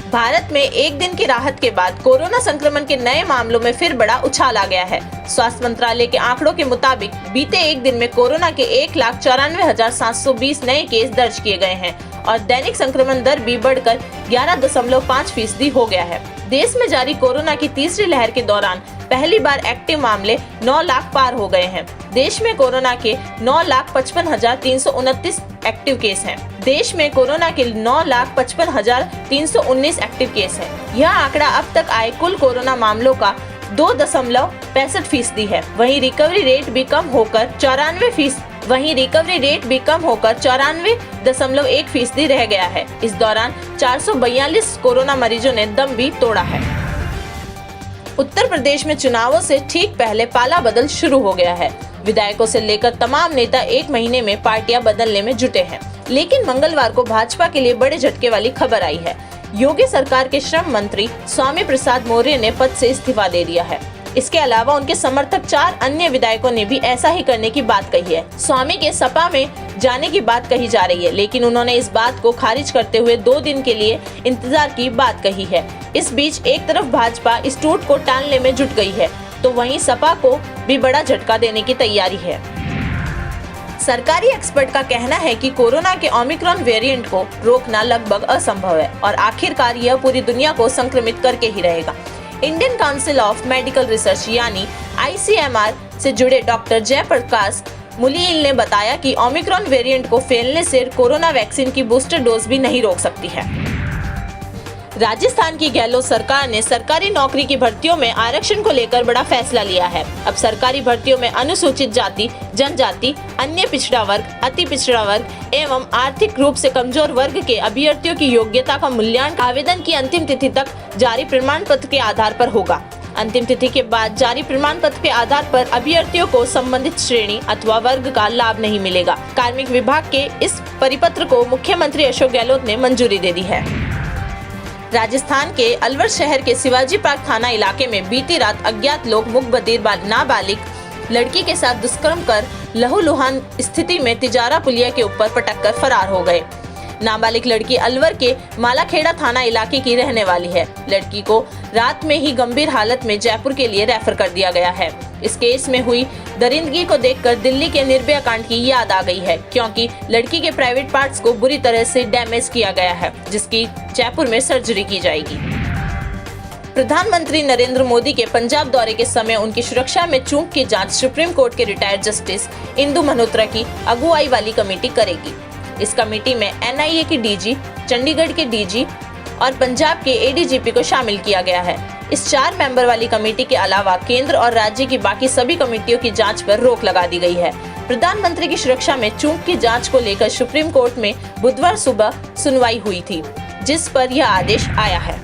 भारत में एक दिन की राहत के बाद कोरोना संक्रमण के नए मामलों में फिर बड़ा उछाल आ गया है। स्वास्थ्य मंत्रालय के आंकड़ों के मुताबिक बीते एक दिन में कोरोना के 1,94,720 नए केस दर्ज किए गए हैं और दैनिक संक्रमण दर भी बढ़कर 11.5% हो गया है। देश में जारी कोरोना की तीसरी लहर के दौरान पहली बार एक्टिव मामले 9 लाख पार हो गए हैं। देश में कोरोना के 9,55,329 एक्टिव केस हैं। देश में कोरोना के 9,55,319 एक्टिव केस हैं। यह आंकड़ा अब तक आए कुल कोरोना मामलों का 2.65% है। वहीं रिकवरी रेट भी कम होकर 94.1% रह गया है। इस दौरान 442 कोरोना मरीजों ने दम भी तोड़ा है। उत्तर प्रदेश में चुनावों से ठीक पहले पाला बदल शुरू हो गया है। विधायकों से लेकर तमाम नेता एक महीने में पार्टियां बदलने में जुटे हैं, लेकिन मंगलवार को भाजपा के लिए बड़े झटके वाली खबर आई है। योगी सरकार के श्रम मंत्री स्वामी प्रसाद मौर्य ने पद से इस्तीफा दे दिया है। इसके अलावा उनके समर्थक 4 अन्य विधायकों ने भी ऐसा ही करने की बात कही है। स्वामी के सपा में जाने की बात कही जा रही है, लेकिन उन्होंने इस बात को खारिज करते हुए 2 दिन के लिए इंतजार की बात कही है। इस बीच एक तरफ भाजपा इस टूट को टालने में जुट गई है, तो वहीं सपा को भी बड़ा झटका देने की तैयारी है। सरकारी एक्सपर्ट का कहना है कि कोरोना के ओमिक्रॉन वेरिएंट को रोकना लगभग असंभव है और आखिरकार यह पूरी दुनिया को संक्रमित करके ही रहेगा। Indian council of medical research यानी ICMR से जुड़े डॉक्टर जयप्रकाश मुलियल ने बताया कि ओमिक्रॉन वेरिएंट को फैलने से कोरोना वैक्सीन की बूस्टर डोज भी नहीं रोक सकती है। राजस्थान की गहलोत सरकार ने सरकारी नौकरी की भर्तियों में आरक्षण को लेकर बड़ा फैसला लिया है। अब सरकारी भर्तियों में अनुसूचित जाति, जनजाति, अन्य पिछड़ा वर्ग, अति पिछड़ा वर्ग एवं आर्थिक रूप से कमजोर वर्ग के अभ्यर्थियों की योग्यता का मूल्यांकन आवेदन की अंतिम तिथि तक जारी प्रमाण पत्र के आधार पर होगा। अंतिम तिथि के बाद जारी प्रमाण पत्र के आधार पर अभ्यर्थियों को संबंधित श्रेणी अथवा वर्ग का लाभ नहीं मिलेगा। कार्मिक विभाग के इस परिपत्र को मुख्यमंत्री अशोक गहलोत ने मंजूरी दे दी है। राजस्थान के अलवर शहर के शिवाजी पार्क थाना इलाके में बीती रात अज्ञात लोग मुखबिर नाबालिग लड़की के साथ दुष्कर्म कर लहूलुहान स्थिति में तिजारा पुलिया के ऊपर पटक कर फरार हो गए। नाबालिग लड़की अलवर के मालाखेड़ा थाना इलाके की रहने वाली है। लड़की को रात में ही गंभीर हालत में जयपुर के लिए रेफर कर दिया गया है। इस केस में हुई दरिंदगी को देखकर दिल्ली के निर्भया कांड की याद आ गई है, क्योंकि लड़की के प्राइवेट पार्ट्स को बुरी तरह से डैमेज किया गया है, जिसकी जयपुर में सर्जरी की जाएगी। प्रधानमंत्री नरेंद्र मोदी के पंजाब दौरे के समय उनकी सुरक्षा में चूक की जांच सुप्रीम कोर्ट के रिटायर्ड जस्टिस इंदु मल्होत्रा की अगुवाई वाली कमेटी करेगी। इस कमेटी में NIA की DG, चंडीगढ़ के DG और पंजाब के ADGP को शामिल किया गया है। इस 4 मेंबर वाली कमेटी के अलावा केंद्र और राज्य की बाकी सभी कमेटियों की जांच पर रोक लगा दी गई है। प्रधानमंत्री की सुरक्षा में चूक की जांच को लेकर सुप्रीम कोर्ट में बुधवार सुबह सुनवाई हुई थी, जिस पर यह आदेश आया है।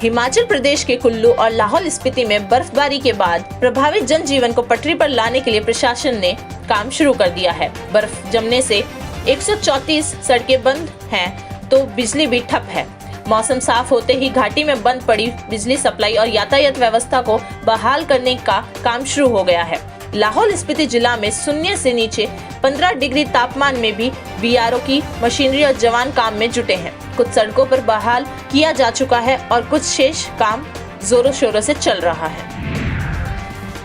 हिमाचल प्रदेश के कुल्लू और लाहौल स्पीति में बर्फबारी के बाद प्रभावित जनजीवन को पटरी पर लाने के लिए प्रशासन ने काम शुरू कर दिया है। बर्फ जमने से 134 सड़कें बंद हैं, तो बिजली भी ठप है। मौसम साफ होते ही घाटी में बंद पड़ी बिजली सप्लाई और यातायात व्यवस्था को बहाल करने का काम शुरू हो गया है। लाहौल स्पीति जिला में शून्य से नीचे 15 डिग्री तापमान में भी BRO की मशीनरी और जवान काम में जुटे हैं। कुछ सड़कों पर बहाल किया जा चुका है और कुछ शेष काम जोरों शोरों से चल रहा है।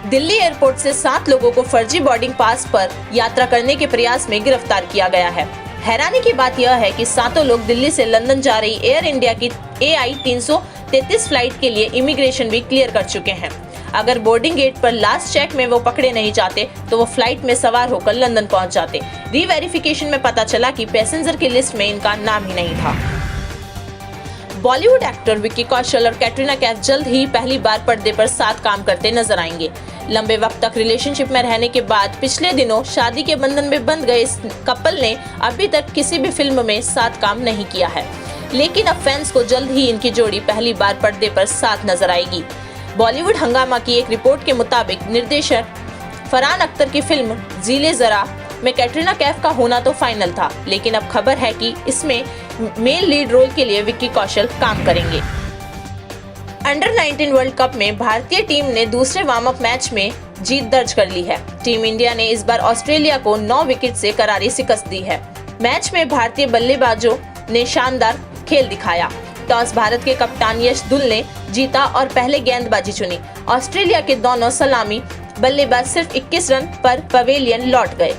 दिल्ली एयरपोर्ट से 7 लोगों को फर्जी बोर्डिंग पास पर यात्रा करने के प्रयास में गिरफ्तार किया गया है। हैरानी की बात यह है कि 7 लोग दिल्ली से लंदन जा रही एयर इंडिया की AI 333 फ्लाइट के लिए इमिग्रेशन भी क्लियर कर चुके हैं। अगर बोर्डिंग गेट पर लास्ट चेक में वो पकड़े नहीं जाते तो वो फ्लाइट में सवार होकर लंदन पहुंच जाते। रीवेरिफिकेशन में पता चला कि पैसेंजर की लिस्ट में इनका नाम ही नहीं था। बॉलीवुड एक्टर विक्की कौशल और कैटरीना कैफ जल्द ही पहली बार पर्दे पर साथ काम करते नजर आएंगे। लंबे वक्त तक रिलेशनशिप में रहने के बाद पिछले दिनों शादी के बंधन में बंध गए इस कपल ने अभी तक किसी भी फिल्म में साथ काम नहीं किया है, लेकिन अब फैंस को जल्द ही इनकी जोड़ी पहली बार पर्दे पर साथ नजर आएगी। बॉलीवुड हंगामा की एक रिपोर्ट के मुताबिक निर्देशक फरहान अख्तर की फिल्म जीले जरा में कैटरीना कैफ का होना तो फाइनल था, लेकिन अब खबर है कि इसमें मेल लीड रोल के लिए विक्की कौशल काम करेंगे। अंडर 19 वर्ल्ड कप में भारतीय टीम ने दूसरे वार्म अप मैच में जीत दर्ज कर ली है। टीम इंडिया ने इस बार ऑस्ट्रेलिया को 9 विकेट से करारी शिकस्त दी है। मैच में भारतीय बल्लेबाजों ने शानदार खेल दिखाया। टॉस भारत के कप्तान यश दुल ने जीता और पहले गेंदबाजी चुनी। ऑस्ट्रेलिया के दोनों सलामी बल्लेबाज सिर्फ 21 रन पर पवेलियन लौट गए।